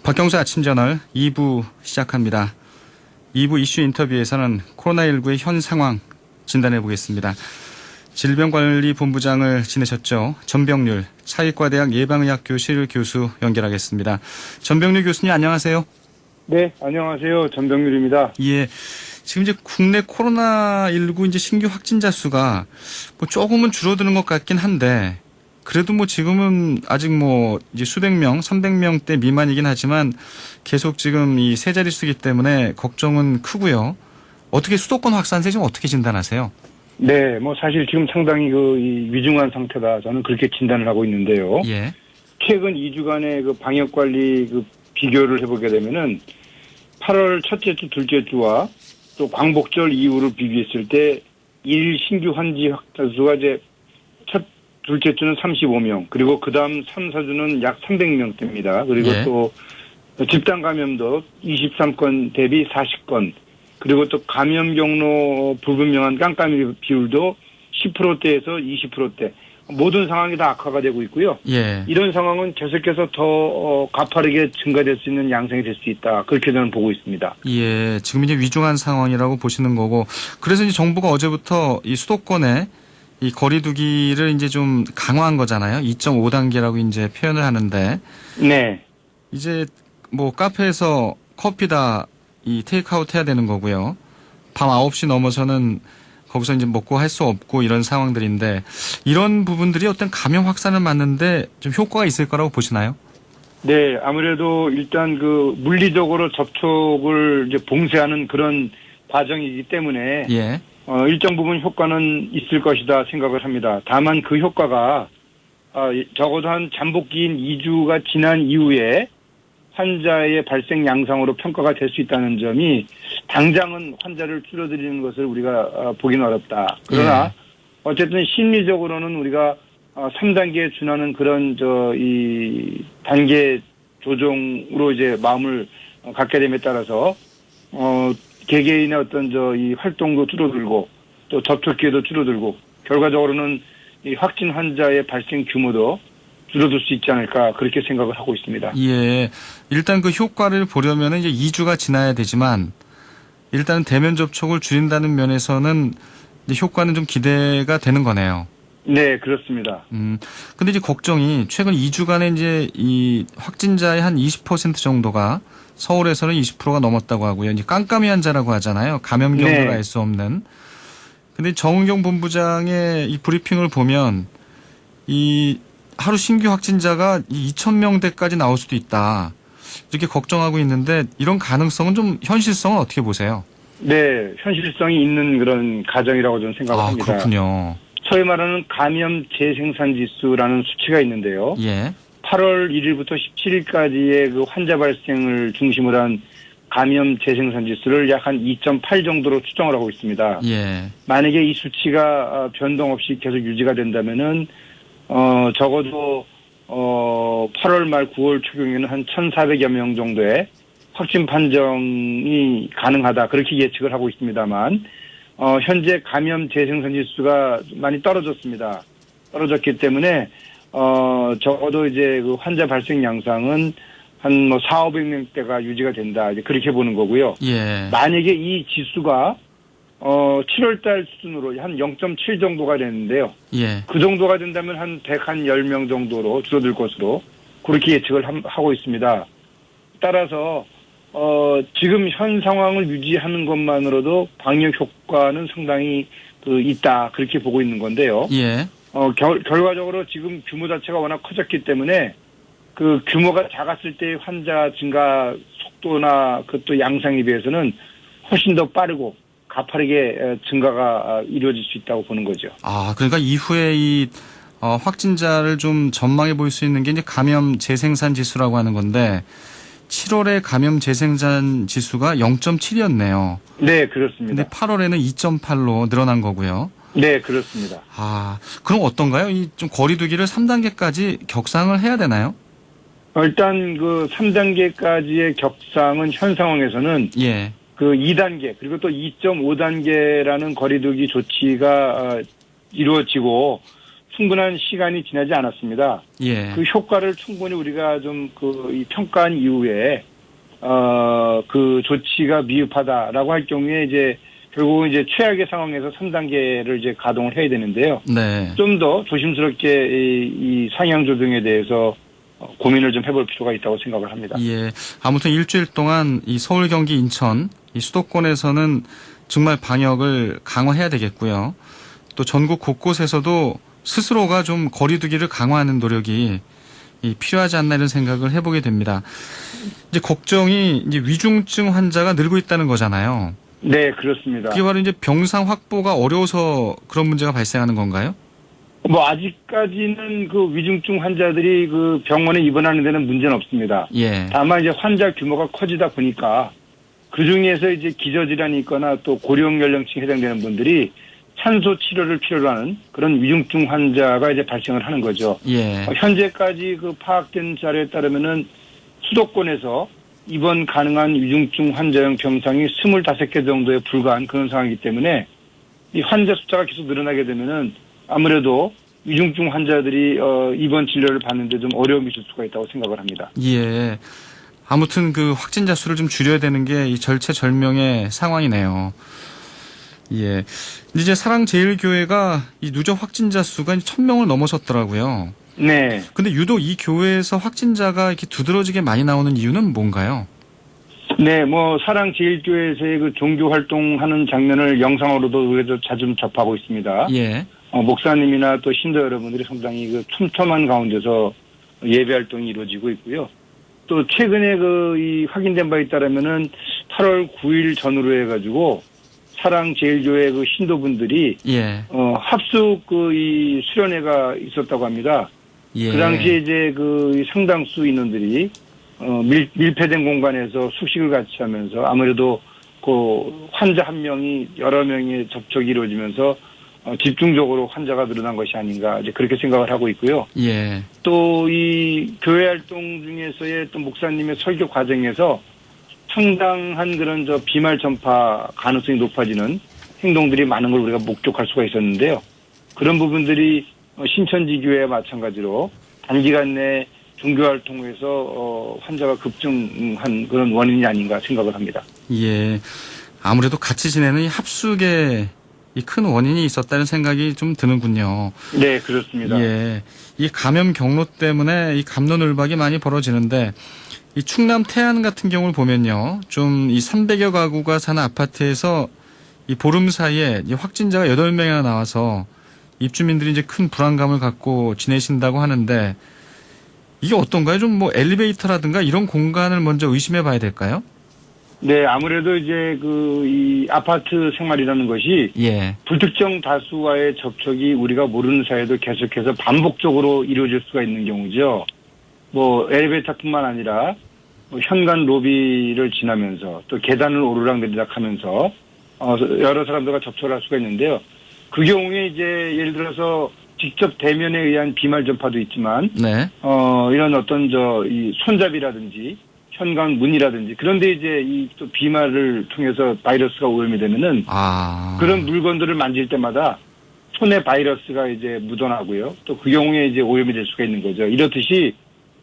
박경수 아침 저널 2부 시작합니다. 2부 이슈 인터뷰에서는 코로나19의 현 상황 진단해 보겠습니다. 질병관리본부장을 지내셨죠. 전병률 사회과대학 예방의학교실 교수 연결하겠습니다. 전병률 교수님 안녕하세요. 네, 안녕하세요. 전병률입니다. 예. 지금 이제 국내 코로나19 이제 신규 확진자 수가 뭐 조금은 줄어드는 것 같긴 한데 그래도 뭐 지금은 아직 뭐 이제 수백 명, 300명대 미만이긴 하지만 계속 지금 이 세 자릿수이기 때문에 걱정은 크고요. 어떻게 수도권 확산세 좀 어떻게 진단하세요? 네, 뭐 사실 지금 상당히 이 위중한 상태다. 저는 그렇게 진단을 하고 있는데요. 예. 최근 2주간의 그 방역 관리 비교를 해보게 되면은 8월 첫째 주, 둘째 주와 또 광복절 이후를 비교했을 때 일 신규 환지 확산 수가 이제 둘째 주는 35명, 그리고 그 다음 3, 4주는 약 300명대입니다. 그리고 예. 또 집단 감염도 23건 대비 40건, 그리고 또 감염 경로 불분명한 깜깜이 비율도 10%대에서 20%대, 모든 상황이 다 악화가 되고 있고요. 예. 이런 상황은 계속해서 더 가파르게 증가될 수 있는 양상이 될 수 있다. 그렇게 저는 보고 있습니다. 예. 지금 이제 위중한 상황이라고 보시는 거고 그래서 이제 정부가 어제부터 이 수도권에 이 거리두기를 이제 좀 강화한 거잖아요. 2.5단계라고 이제 표현을 하는데. 네. 이제 뭐 카페에서 커피 다 이 테이크아웃 해야 되는 거고요. 밤 9시 넘어서는 거기서 이제 먹고 할 수 없고 이런 상황들인데 이런 부분들이 어떤 감염 확산을 막는데 좀 효과가 있을 거라고 보시나요? 네, 아무래도 일단 물리적으로 접촉을 이제 봉쇄하는 그런 과정이기 때문에 예. 일정 부분 효과는 있을 것이다 생각을 합니다. 다만 그 효과가 적어도 한 잠복기인 2주가 지난 이후에 환자의 발생 양상으로 평가가 될 수 있다는 점이 당장은 환자를 줄여드리는 것을 우리가 보기는 어렵다. 그러나 어쨌든 심리적으로는 우리가 3단계에 준하는 그런 이 단계 조정으로 이제 마음을 갖게 됨에 따라서 개개인의 어떤 이 활동도 줄어들고 또 접촉 기회도 줄어들고 결과적으로는 이 확진 환자의 발생 규모도 줄어들 수 있지 않을까 그렇게 생각을 하고 있습니다. 예. 일단 그 효과를 보려면 이제 2주가 지나야 되지만 일단 대면 접촉을 줄인다는 면에서는 이제 효과는 좀 기대가 되는 거네요. 네, 그렇습니다. 근데 이제 걱정이 최근 2주간에 이제 이 확진자의 한 20% 정도가 서울에서는 20%가 넘었다고 하고요. 이제 깜깜이 환자라고 하잖아요. 감염 경로를 네. 알 수 없는. 근데 정은경 본부장의 이 브리핑을 보면 이 하루 신규 확진자가 2,000명대까지 나올 수도 있다. 이렇게 걱정하고 있는데 이런 가능성은 좀 현실성은 어떻게 보세요? 네, 현실성이 있는 그런 가정이라고 저는 생각을 합니다. 그렇군요. 소위 말하는 감염 재생산 지수라는 수치가 있는데요. 예. 8월 1일부터 17일까지의 그 환자 발생을 중심으로 한 감염 재생산 지수를 약 한 2.8 정도로 추정을 하고 있습니다. 예. 만약에 이 수치가 변동 없이 계속 유지가 된다면은 적어도 8월 말 9월 초경에는 한 1,400여 명 정도의 확진 판정이 가능하다 그렇게 예측을 하고 있습니다만 현재 감염 재생산 지수가 많이 떨어졌습니다. 떨어졌기 때문에 적어도 이제 그 환자 발생 양상은 한 400~500명대가 유지가 된다. 이제 그렇게 보는 거고요. 예. 만약에 이 지수가 7월달 수준으로 한 0.7 정도가 되는데요. 예. 그 정도가 된다면 한 110명 정도로 줄어들 것으로 그렇게 예측을 하고 있습니다. 따라서 지금 현 상황을 유지하는 것만으로도 방역 효과는 상당히 있다 그렇게 보고 있는 건데요. 예. 결과적으로 지금 규모 자체가 워낙 커졌기 때문에 그 규모가 작았을 때 환자 증가 속도나 그또 양상에 비해서는 훨씬 더 빠르고 가파르게 증가가 이루어질 수 있다고 보는 거죠. 그러니까 이후에 이 확진자를 좀 전망해 볼 수 있는 게 이제 감염 재생산 지수라고 하는 건데 7월에 감염 재생산 지수가 0.7이었네요. 네, 그렇습니다. 근데 8월에는 2.8로 늘어난 거고요. 네, 그렇습니다. 그럼 어떤가요? 이 좀 거리두기를 3단계까지 격상을 해야 되나요? 일단 3단계까지의 격상은 현 상황에서는 예. 2단계 그리고 또 2.5단계라는 거리두기 조치가 이루어지고 충분한 시간이 지나지 않았습니다. 예. 그 효과를 충분히 우리가 좀 이 평가한 이후에 그 조치가 미흡하다라고 할 경우에 이제 결국은 이제 최악의 상황에서 3단계를 이제 가동을 해야 되는데요. 네. 좀 더 조심스럽게 이 상향 조정에 대해서 고민을 좀 해볼 필요가 있다고 생각을 합니다. 예. 아무튼 일주일 동안 이 서울, 경기, 인천 이 수도권에서는 정말 방역을 강화해야 되겠고요. 또 전국 곳곳에서도 스스로가 좀 거리두기를 강화하는 노력이 필요하지 않나 이런 생각을 해보게 됩니다. 이제 걱정이 이제 위중증 환자가 늘고 있다는 거잖아요. 네, 그렇습니다. 그게 바로 이제 병상 확보가 어려워서 그런 문제가 발생하는 건가요? 뭐 아직까지는 그 위중증 환자들이 그 병원에 입원하는 데는 문제는 없습니다. 예. 다만 이제 환자 규모가 커지다 보니까 그 중에서 이제 기저질환이 있거나 또 고령 연령층에 해당되는 분들이 산소 치료를 필요로 하는 그런 위중증 환자가 이제 발생을 하는 거죠. 예. 현재까지 그 파악된 자료에 따르면은 수도권에서 입원 가능한 위중증 환자용 병상이 25개 정도에 불과한 그런 상황이기 때문에 이 환자 숫자가 계속 늘어나게 되면은 아무래도 위중증 환자들이 입원 진료를 받는데 좀 어려움이 있을 수가 있다고 생각을 합니다. 예. 아무튼 그 확진자 수를 좀 줄여야 되는 게 이 절체절명의 상황이네요. 예. 이제 사랑제일교회가 이 누적 확진자 수가 1,000명을 넘어섰더라고요. 네. 근데 유독 이 교회에서 확진자가 이렇게 두드러지게 많이 나오는 이유는 뭔가요? 네, 뭐 사랑제일교회에서의 그 종교 활동하는 장면을 영상으로도 그래도 자주 접하고 있습니다. 예. 목사님이나 또 신도 여러분들이 상당히 그 촘촘한 가운데서 예배 활동이 이루어지고 있고요. 또 최근에 이 확인된 바에 따르면은 8월 9일 전후로 해가지고 사랑제일교회 그 신도분들이 예. 합숙 이 수련회가 있었다고 합니다. 예. 그 당시에 이제 이 상당수 인원들이 밀폐된 공간에서 숙식을 같이 하면서 아무래도 그 환자 한 명이 여러 명의 접촉이 이루어지면서 집중적으로 환자가 늘어난 것이 아닌가 이제 그렇게 생각을 하고 있고요. 예. 또 이 교회 활동 중에서의 또 목사님의 설교 과정에서 상당한 그런 비말 전파 가능성이 높아지는 행동들이 많은 걸 우리가 목격할 수가 있었는데요. 그런 부분들이 신천지 교회와 마찬가지로 단기간 내 종교 활동에서 환자가 급증한 그런 원인이 아닌가 생각을 합니다. 예. 아무래도 같이 지내는 이 합숙에 이 큰 원인이 있었다는 생각이 좀 드는군요. 네, 그렇습니다. 예. 이 감염 경로 때문에 이 갑론을박이 많이 벌어지는데 이 충남 태안 같은 경우를 보면요. 좀 이 300여 가구가 사는 아파트에서 이 보름 사이에 이 확진자가 8명이나 나와서 입주민들이 이제 큰 불안감을 갖고 지내신다고 하는데 이게 어떤가요? 좀 뭐 엘리베이터라든가 이런 공간을 먼저 의심해 봐야 될까요? 네, 아무래도 이제 이 아파트 생활이라는 것이 예. 불특정 다수와의 접촉이 우리가 모르는 사이에도 계속해서 반복적으로 이루어질 수가 있는 경우죠. 뭐 엘리베이터뿐만 아니라 현관 로비를 지나면서 또 계단을 오르락내리락 하면서 여러 사람들과 접촉을 할 수가 있는데요. 그 경우에 이제 예를 들어서 직접 대면에 의한 비말 전파도 있지만 네. 이런 어떤 이 손잡이라든지 현관 문이라든지 그런데 이제 또 비말을 통해서 바이러스가 오염이 되면은 그런 물건들을 만질 때마다 손에 바이러스가 이제 묻어나고요. 또 그 경우에 이제 오염이 될 수가 있는 거죠. 이렇듯이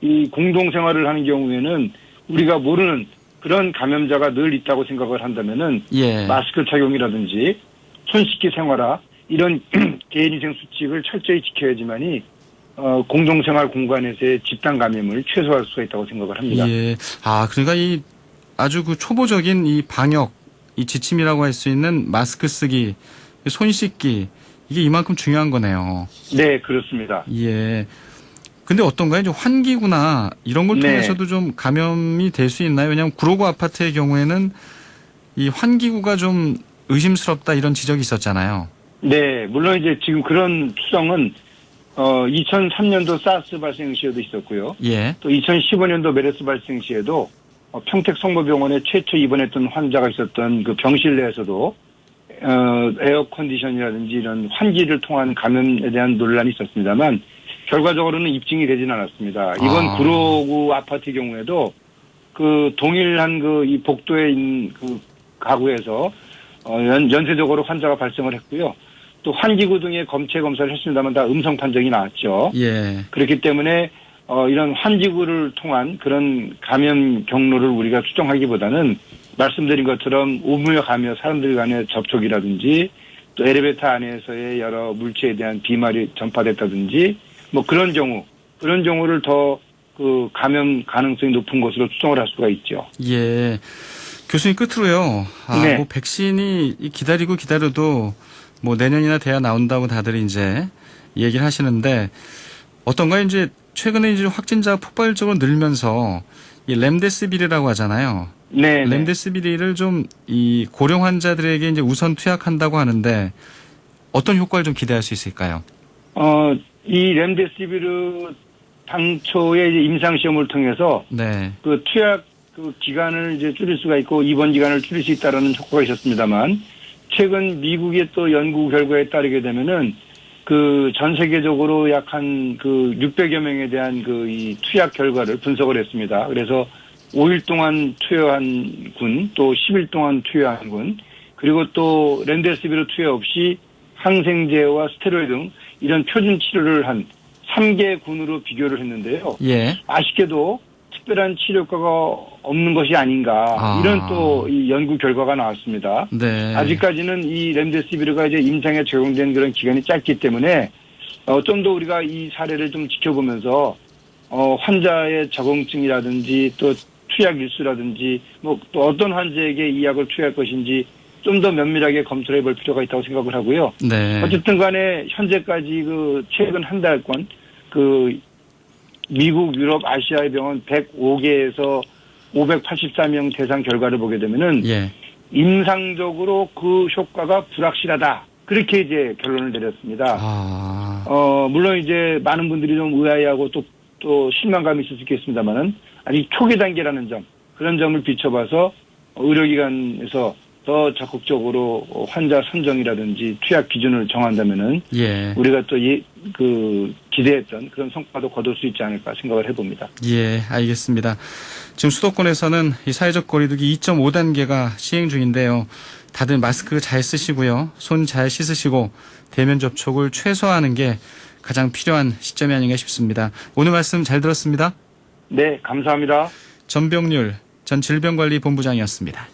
이 공동생활을 하는 경우에는 우리가 모르는 그런 감염자가 늘 있다고 생각을 한다면은 예. 마스크 착용이라든지 손 씻기 생활화 이런 개인위생 수칙을 철저히 지켜야지만이 공동생활 공간에서의 집단 감염을 최소화할 수가 있다고 생각을 합니다. 예. 그러니까 이 아주 그 초보적인 이 방역, 이 지침이라고 할 수 있는 마스크 쓰기, 손 씻기, 이게 이만큼 중요한 거네요. 네, 그렇습니다. 예. 근데 어떤가요? 이제 환기구나 이런 걸 통해서도 좀 감염이 될 수 있나요? 왜냐하면 구로구 아파트의 경우에는 이 환기구가 좀 의심스럽다 이런 지적이 있었잖아요. 네, 물론 이제 지금 그런 추정은 2003년도 사스 발생 시에도 있었고요. 예. 또 2015년도 메르스 발생 시에도 평택 성모병원에 최초 입원했던 환자가 있었던 그 병실 내에서도 에어 컨디션이라든지 이런 환기를 통한 감염에 대한 논란이 있었습니다만 결과적으로는 입증이 되지는 않았습니다. 이번 구로구 아파트 경우에도 그 동일한 이 복도에 있는 그 가구에서 연쇄적으로 환자가 발생을 했고요. 또 환기구 등의 검체 검사를 했습니다만 다 음성 판정이 나왔죠. 예. 그렇기 때문에 이런 환기구를 통한 그런 감염 경로를 우리가 추정하기보다는 말씀드린 것처럼 오며 가며 사람들 간의 접촉이라든지 또 엘리베이터 안에서의 여러 물체에 대한 비말이 전파됐다든지 뭐 그런 경우를 더 그 감염 가능성이 높은 것으로 추정을 할 수가 있죠. 예. 교수님 끝으로요. 네. 뭐 백신이 기다려도 뭐 내년이나 돼야 나온다고 다들 이제 얘기를 하시는데 어떤가요? 이제 최근에 이제 확진자가 폭발적으로 늘면서 이 렘데시비르라고 하잖아요. 네. 렘데시비르를 좀 이 고령 환자들에게 이제 우선 투약한다고 하는데 어떤 효과를 좀 기대할 수 있을까요? 이 렘데시비르 당초에 이제 임상 시험을 통해서 네. 그 투약 그 기간을 이제 줄일 수가 있고 입원 기간을 줄일 수 있다라는 효과가 있었습니다만 최근 미국의 또 연구 결과에 따르게 되면은 그 전 세계적으로 약 한 그 600여 명에 대한 그 이 투약 결과를 분석을 했습니다. 그래서 5일 동안 투여한 군, 또 10일 동안 투여한 군, 그리고 또 렘데시비르 투여 없이 항생제와 스테로이드 등 이런 표준 치료를 한 3개 군으로 비교를 했는데요. 예. 아쉽게도 특별한 치료 효과가 없는 것이 아닌가 이런 또 이 연구 결과가 나왔습니다. 네. 아직까지는 이 렘데시비르가 이제 임상에 적용된 그런 기간이 짧기 때문에 좀 더 우리가 이 사례를 좀 지켜보면서 환자의 적응증이라든지 또 투약 일수라든지 뭐 또 어떤 환자에게 이 약을 투여할 것인지 좀 더 면밀하게 검토를 해볼 필요가 있다고 생각을 하고요. 네. 어쨌든 간에 현재까지 그 최근 한 달권 그 미국, 유럽, 아시아의 병원 105개에서 584명 대상 결과를 보게 되면은 예. 임상적으로 그 효과가 불확실하다. 그렇게 이제 결론을 내렸습니다. 물론 이제 많은 분들이 좀 의아해하고 또 실망감이 있을 수 있겠습니다만은 아직 초기 단계라는 점, 그런 점을 비춰봐서 의료기관에서 더 적극적으로 환자 선정이라든지 투약 기준을 정한다면은 예. 우리가 또 그 기대했던 그런 성과도 거둘 수 있지 않을까 생각을 해봅니다. 예, 알겠습니다. 지금 수도권에서는 이 사회적 거리두기 2.5단계가 시행 중인데요. 다들 마스크 잘 쓰시고요. 손 잘 씻으시고 대면 접촉을 최소화하는 게 가장 필요한 시점이 아닌가 싶습니다. 오늘 말씀 잘 들었습니다. 네, 감사합니다. 전병률 전 질병관리본부장이었습니다.